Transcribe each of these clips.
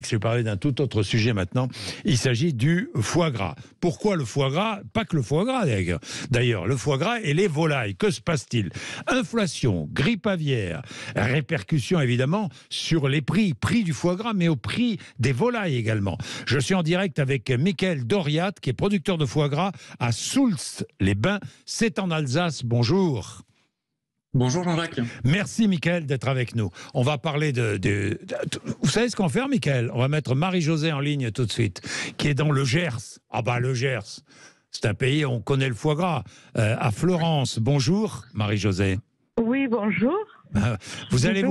Je vais parler d'un tout autre sujet maintenant. Il s'agit du foie gras. Pourquoi le foie gras? Pas que le foie gras, d'ailleurs. Le foie gras et les volailles. Que se passe-t-il? Inflation, grippe aviaire, répercussions évidemment sur les prix du foie gras, mais au prix des volailles également. Je suis en direct avec Michael Doriat, qui est producteur de foie gras à Soultz-les-Bains. C'est en Alsace. Bonjour. Bonjour Jean-Jacques. Merci Michael d'être avec nous. On va parler de... Vous savez ce qu'on va faire, Michael? On va mettre Marie-Josée en ligne tout de suite, qui est dans le Gers. Ah bah le Gers, c'est un pays où on connaît le foie gras. À Florence. Bonjour Marie-Josée. Oui, bonjour. Vous allez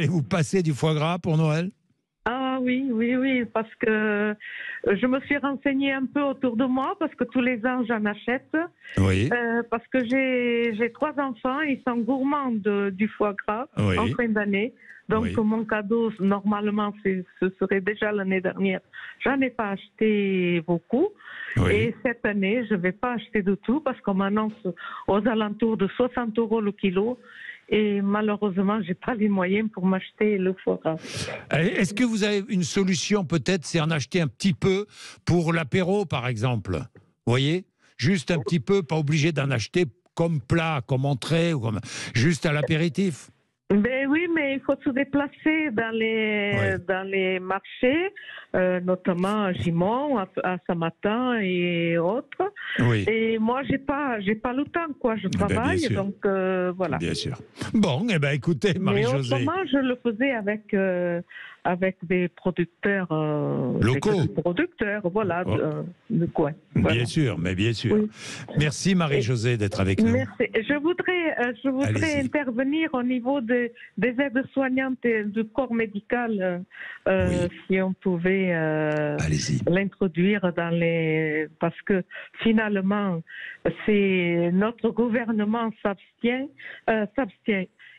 vous passer du foie gras pour Noël? Ah oui, parce que je me suis renseignée un peu autour de moi, parce que tous les ans j'en achète. Oui. Parce que j'ai 3 enfants, ils sont gourmands du foie gras en fin d'année. Donc mon cadeau, normalement, ce serait déjà l'année dernière. J'en ai pas acheté beaucoup. Et cette année, je vais pas acheter de tout, parce qu'on m'annonce aux alentours de 60 € le kilo. Et malheureusement, je n'ai pas les moyens pour m'acheter le foie gras. Est-ce que vous avez une solution, peut-être, c'est en acheter un petit peu pour l'apéro, par exemple? Vous voyez? Juste un petit peu, pas obligé d'en acheter comme plat, comme entrée, ou comme... juste à l'apéritif. Ben oui, mais il faut se déplacer dans les marchés, notamment à Gimont, à Saint-Martin et autres. Oui. Et moi, j'ai pas le temps, quoi. Je travaille, donc voilà. Bien sûr. Bon, eh ben, écoutez, Marie-Josée. Mais autrement, je le faisais avec des producteurs locaux. Des producteurs, voilà, de coin. Voilà. Bien sûr, mais bien sûr. Oui. Merci Marie-Josée d'être avec nous. Merci. Je voudrais intervenir au niveau des aides-soignantes et du corps médical, si on pouvait l'introduire dans les... Parce que finalement, notre gouvernement s'abstient.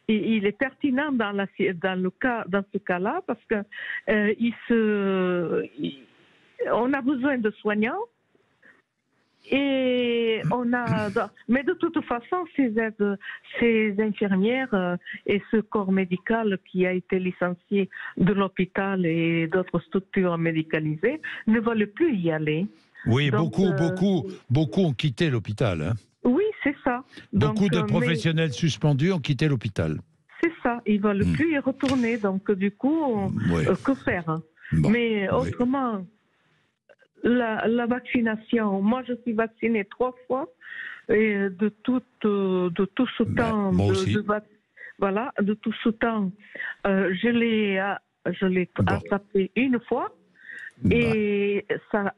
Il est pertinent dans ce cas-là, parce que on a besoin de soignants. Mais de toute façon, ces infirmières et ce corps médical qui a été licencié de l'hôpital et d'autres structures médicalisées ne veulent plus y aller. Oui, donc, beaucoup ont quitté l'hôpital. Hein. Oui, c'est ça. Beaucoup de professionnels suspendus ont quitté l'hôpital. C'est ça, ils ne veulent plus y retourner. Donc du coup, que faire? Mais autrement... La vaccination, moi je suis vaccinée 3 fois et de tout ce temps, de tout ce temps, je l'ai attrapé une fois et ça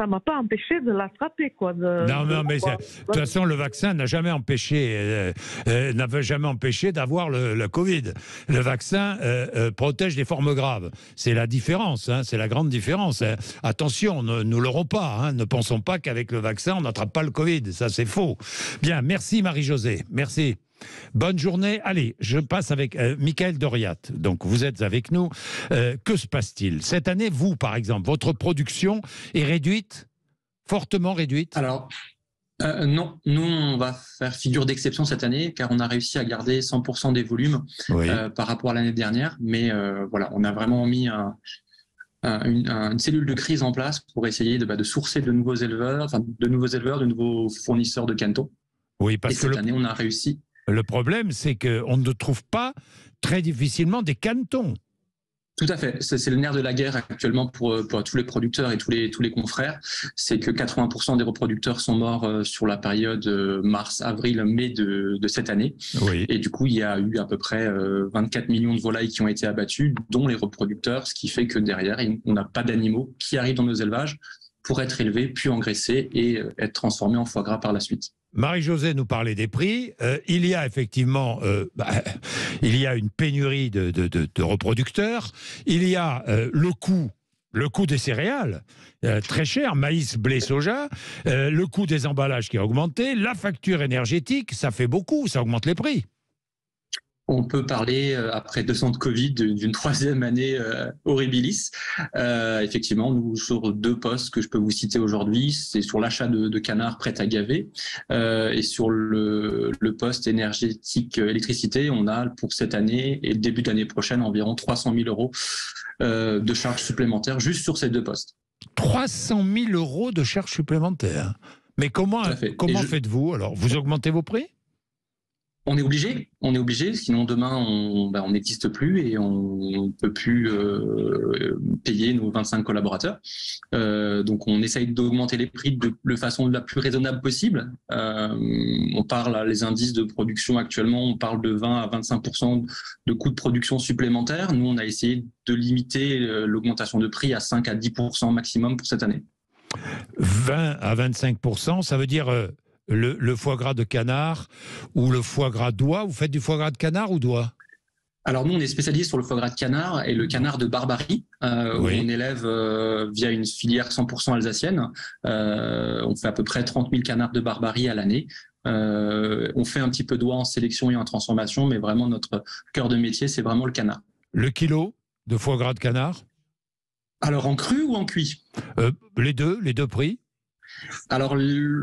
m'a pas empêché de l'attraper, quoi. Non, mais de toute façon, le vaccin n'a jamais empêché d'avoir le Covid. Le vaccin protège des formes graves. C'est la différence, hein, c'est la grande différence. Hein. Attention, ne l'aurons pas. Hein, ne pensons pas qu'avec le vaccin, on n'attrape pas le Covid. Ça, c'est faux. Bien, merci Marie-Josée. Merci. Bonne journée. Allez, je passe avec Michael Doriat. Donc, vous êtes avec nous. Que se passe-t-il? Cette année, vous, par exemple, votre production est réduite, fortement réduite? Alors, non. Nous, on va faire figure d'exception cette année, car on a réussi à garder 100% des volumes par rapport à l'année dernière. Mais voilà, on a vraiment mis une cellule de crise en place pour essayer de sourcer de nouveaux éleveurs, de nouveaux fournisseurs de canetons. Oui, parce que cette année, on a réussi. Le problème, c'est qu'on ne trouve pas très difficilement des canetons. Tout à fait. C'est le nerf de la guerre actuellement pour tous les producteurs et tous les confrères. C'est que 80% des reproducteurs sont morts sur la période mars, avril, mai de cette année. Oui. Et du coup, il y a eu à peu près 24 millions de volailles qui ont été abattues, dont les reproducteurs, ce qui fait que derrière, on n'a pas d'animaux qui arrivent dans nos élevages pour être élevés, puis engraissés et être transformés en foie gras par la suite. Marie-Josée nous parlait des prix. Il y a effectivement il y a une pénurie de reproducteurs. Il y a le coût des céréales, très cher, maïs, blé, soja, le coût des emballages qui a augmenté, la facture énergétique, ça fait beaucoup, ça augmente les prix. On peut parler, après 2 ans de Covid, d'une 3e année horribilis. Effectivement, nous, sur 2 postes que je peux vous citer aujourd'hui, c'est sur l'achat de canards prêts à gaver et sur le poste énergétique électricité, on a pour cette année et le début de l'année prochaine environ 300 000 euros de charges supplémentaires juste sur ces 2 postes. 300 000 euros de charges supplémentaires. Mais comment faites-vous alors? Vous augmentez vos prix? On est obligé, sinon demain on n'existe plus et on ne peut plus payer nos 25 collaborateurs. Donc on essaye d'augmenter les prix de façon la plus raisonnable possible. On parle, les indices de production actuellement, on parle de 20 à 25% de coûts de production supplémentaires. Nous, on a essayé de limiter l'augmentation de prix à 5 à 10% maximum pour cette année. 20 à 25%, ça veut dire... Le foie gras de canard ou le foie gras d'oie. Vous faites du foie gras de canard ou d'oie? Alors nous, on est spécialisé sur le foie gras de canard et le canard de Barbarie, où on élève via une filière 100% alsacienne. On fait à peu près 30 000 canards de Barbarie à l'année. On fait un petit peu d'oie en sélection et en transformation, mais vraiment notre cœur de métier, c'est vraiment le canard. Le kilo de foie gras de canard? Alors en cru ou en cuit? Les deux prix. Alors,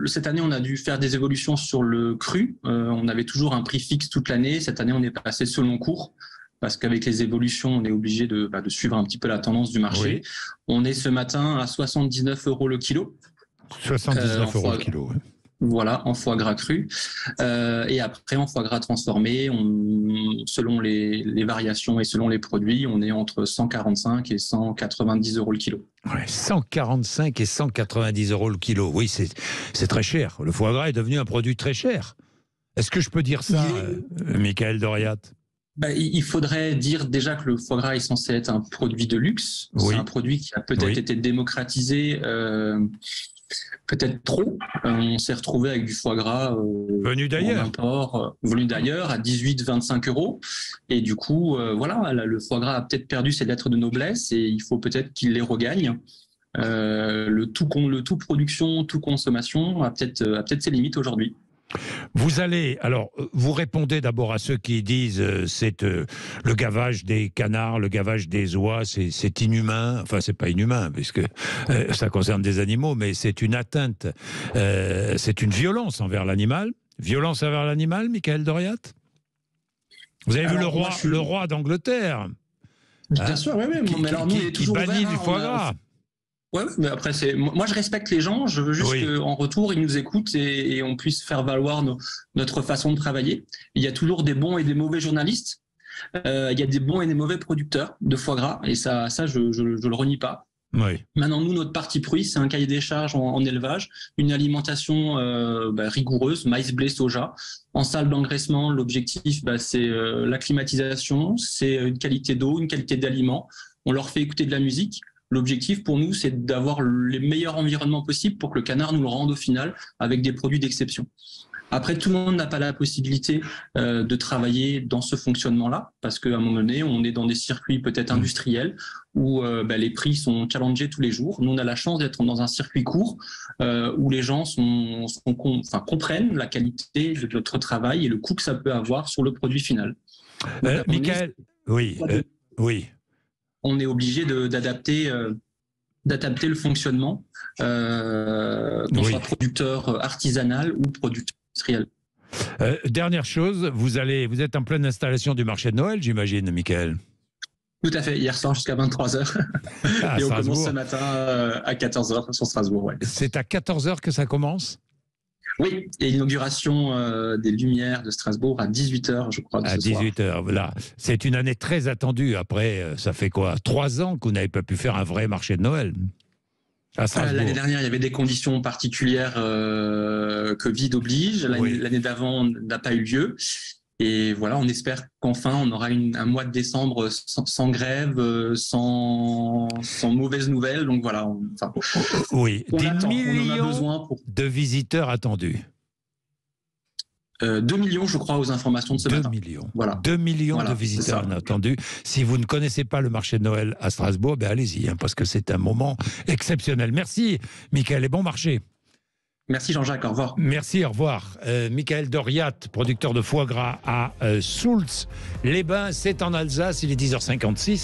cette année, on a dû faire des évolutions sur le cru. On avait toujours un prix fixe toute l'année. Cette année, on est passé selon cours parce qu'avec les évolutions, on est obligé de suivre un petit peu la tendance du marché. Oui. On est ce matin à 79 € le kilo. 79 € le kilo, oui. Voilà, en foie gras cru. Et après, en foie gras transformé, selon les variations et selon les produits, on est entre 145 et 190 € le kilo. Ouais, 145 et 190 € le kilo. Oui, c'est très cher. Le foie gras est devenu un produit très cher. Est-ce que je peux dire ça, Michael Doriat? Il faudrait dire déjà que le foie gras est censé être un produit de luxe. Oui. C'est un produit qui a peut-être été démocratisé peut-être trop. On s'est retrouvé avec du foie gras venu d'ailleurs à 18-25 €. Et du coup, le foie gras a peut-être perdu ses lettres de noblesse et il faut peut-être qu'il les regagne. Le tout production, tout consommation a peut-être ses limites aujourd'hui. Vous répondez d'abord à ceux qui disent le gavage des canards, le gavage des oies, c'est inhumain. Enfin, c'est pas inhumain puisque ça concerne des animaux, mais c'est une atteinte, c'est une violence envers l'animal. Violence envers l'animal, Michael Doriat? Vous avez vu le roi d'Angleterre? Bien sûr, oui. Qui bannit du foie gras. Ouais, mais après moi je respecte les gens, je veux juste qu'en retour ils nous écoutent et on puisse faire valoir notre façon de travailler. Il y a toujours des bons et des mauvais journalistes, il y a des bons et des mauvais producteurs de foie gras et ça je le renie pas. Oui. Maintenant nous notre parti pris c'est un cahier des charges en élevage, une alimentation rigoureuse, maïs, blé, soja. En salle d'engraissement l'objectif c'est l'acclimatisation, c'est une qualité d'eau, une qualité d'aliments. On leur fait écouter de la musique. L'objectif pour nous, c'est d'avoir les meilleurs environnements possibles pour que le canard nous le rende au final avec des produits d'exception. Après, tout le monde n'a pas la possibilité de travailler dans ce fonctionnement-là parce qu'à un moment donné, on est dans des circuits peut-être industriels où les prix sont challengés tous les jours. Nous, on a la chance d'être dans un circuit court où les gens comprennent la qualité de notre travail et le coût que ça peut avoir sur le produit final. Michael, oui. On est obligé d'adapter le fonctionnement, qu'on soit producteur artisanal ou producteur industriel. Dernière chose, vous êtes en pleine installation du marché de Noël, j'imagine, Michael? Tout à fait, hier soir jusqu'à 23h. Et on commence ce matin à 14h sur Strasbourg. Ouais. C'est à 14h que ça commence? Oui, et l'inauguration des Lumières de Strasbourg à 18h, je crois. À 18h, voilà. C'est une année très attendue. Après, ça fait quoi? 3 ans que vous n'avez pas pu faire un vrai marché de Noël à Strasbourg. L'année dernière, il y avait des conditions particulières, Covid oblige. L'année d'avant, n'a pas eu lieu. Et voilà, on espère qu'enfin, on aura un mois de décembre sans grève, sans mauvaises nouvelles. Donc voilà. Oui, des millions de visiteurs attendus. 2 millions, je crois, aux informations de ce matin. 2 millions. Voilà. 2 millions de visiteurs attendus. Si vous ne connaissez pas le marché de Noël à Strasbourg, allez-y, parce que c'est un moment exceptionnel. Merci, Michael, et bon marché. Merci Jean-Jacques, au revoir. Merci, au revoir. Michael Doriat, producteur de foie gras à Soultz. Les Bains, c'est en Alsace, il est 10h56.